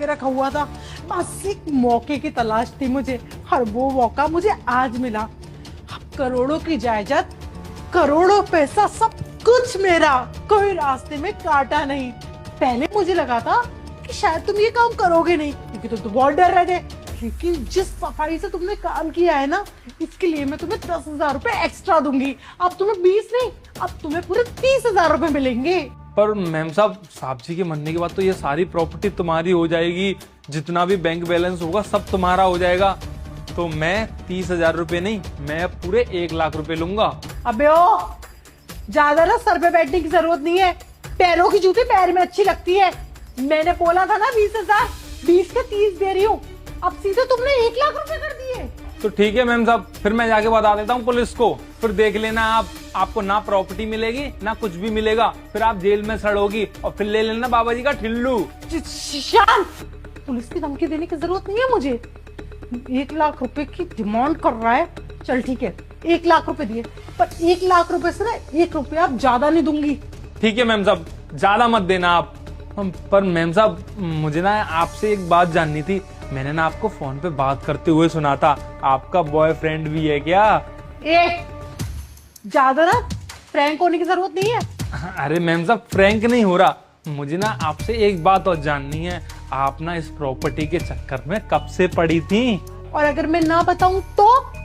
के रखा हुआ था। बस एक मौके की तलाश थी मुझे और वो मौका मुझे आज मिला। अब करोड़ों की जायदाद, करोड़ों पैसा, सब कुछ मेरा, कोई रास्ते में काटा नहीं। पहले मुझे लगा था कि शायद तुम ये काम करोगे नहीं क्योंकि तुम तो बहुत डर रहे थे, लेकिन जिस सफाई से तुमने काम किया है ना, इसके लिए मैं तुम्हें 10,000 रुपए एक्स्ट्रा दूंगी। अब तुम्हें 20 नहीं, अब तुम्हें पूरे 30,000 रुपए मिलेंगे। पर मैम साहब जी के मरने के बाद तो ये सारी प्रॉपर्टी तुम्हारी हो जाएगी, जितना भी बैंक बैलेंस होगा सब तुम्हारा हो जाएगा। तो मैं 30,000 रुपए नहीं, मैं पूरे 1,00,000 रुपए लूंगा। अबे ओ, ज्यादा ना सर पे बैठने की जरूरत नहीं है। पैरों की जूती पैर में अच्छी लगती है। मैंने बोला था ना 20,000, 20 के 30 दे रही हूँ। अब सीधे तुमने 1,00,000 रुपए कर दिए। तो ठीक है मैम साहब, फिर मैं जाके बता देता हूँ पुलिस को, फिर देख लेना आपको ना प्रॉपर्टी मिलेगी ना कुछ भी मिलेगा, फिर आप जेल में सड़ोगी और फिर ले लेना बाबा जी का ठिल्लू। शांत, पुलिस की धमकी देने की जरूरत नहीं है मुझे। 1,00,000 रुपए की डिमांड कर रहा है, चल ठीक है 1,00,000 रुपए दिए, पर 1,00,000 रुपए से ना 1 रुपया आप ज्यादा नहीं दूंगी। ठीक है मैम साहब, ज्यादा मत देना आप। पर मैम साहब मुझे ना आपसे एक बात जाननी थी। मैंने ना आपको फोन पे बात करते हुए सुना था, आपका बॉयफ्रेंड भी है क्या? ज्यादा ना फ्रैंक होने की जरूरत नहीं है। अरे मैम साहब फ्रैंक नहीं हो रहा, मुझे ना आपसे एक बात और जाननी है। आप ना इस प्रॉपर्टी के चक्कर में कब से पड़ी थी? और अगर मैं ना बताऊं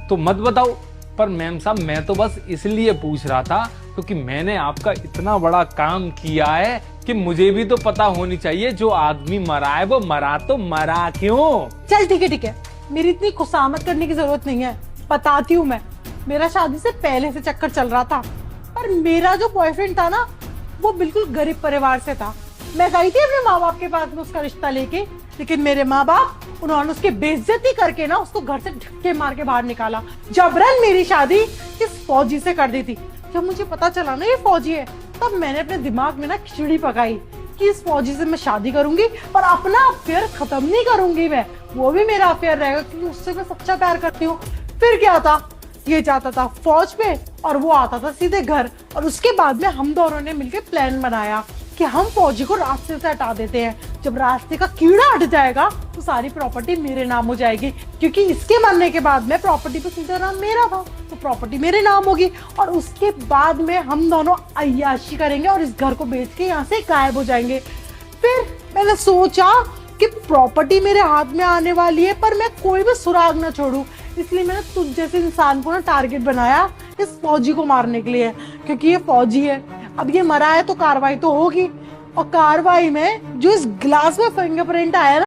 तो मत बताओ। पर मैम साहब मैं तो बस इसलिए पूछ रहा था क्योंकि मैंने आपका इतना बड़ा काम किया है कि मुझे भी तो पता होनी चाहिए, जो आदमी मरा है वो मरा तो मरा क्यों? चल ठीक है, मेरी इतनी खुशामद करने की जरूरत नहीं है, बताती हूँ मैं। मेरा शादी से पहले से चक्कर चल रहा था, पर मेरा जो बॉयफ्रेंड था ना वो बिल्कुल गरीब परिवार से था। मैं गई थी अपने माँ बाप के पास में उसका रिश्ता लेके, लेकिन मेरे माँ बाप उन्होंने उसकी बेइज्जती करके ना उसको घर से धक्के मार के बाहर निकाला। जबरन मेरी शादी इस फौजी से कर दी थी। जब मुझे पता चला ना ये फौजी है, तब मैंने अपने दिमाग में ना खिचड़ी पकाई कि इस फौजी से मैं शादी करूंगी, पर अपना अफेयर खत्म नहीं करूंगी मैं, वो भी मेरा अफेयर रहेगा क्योंकि उससे मैं सच्चा प्यार करती हूँ। फिर क्या था, ये जाता था फौज पे और वो आता था सीधे घर, और उसके बाद में हम दोनों ने मिलकर प्लान बनाया कि हम फौजी को रास्ते से हटा देते हैं। जब रास्ते का कीड़ा हट जाएगा तो सारी प्रॉपर्टी मेरे नाम हो जाएगी, क्योंकि इसके मरने के बाद में प्रॉपर्टी पे सीधा नाम मेरा था, तो प्रॉपर्टी मेरे नाम होगी। और उसके बाद में हम दोनों अय्याशी करेंगे और इस घर को बेच के यहाँ से गायब हो जाएंगे। फिर मैंने सोचा कि प्रॉपर्टी मेरे हाथ में आने वाली है, पर मैं कोई भी सुराग ना छोड़ूं, इसलिए मैंने तुझ जैसे इंसान को ना टारगेट बनाया इस फौजी को मारने के लिए, क्योंकि ये फौजी है। अब ये मरा है तो कार्रवाई तो होगी, और कार्रवाई में जो इस ग्लास में फिंगरप्रिंट आया ना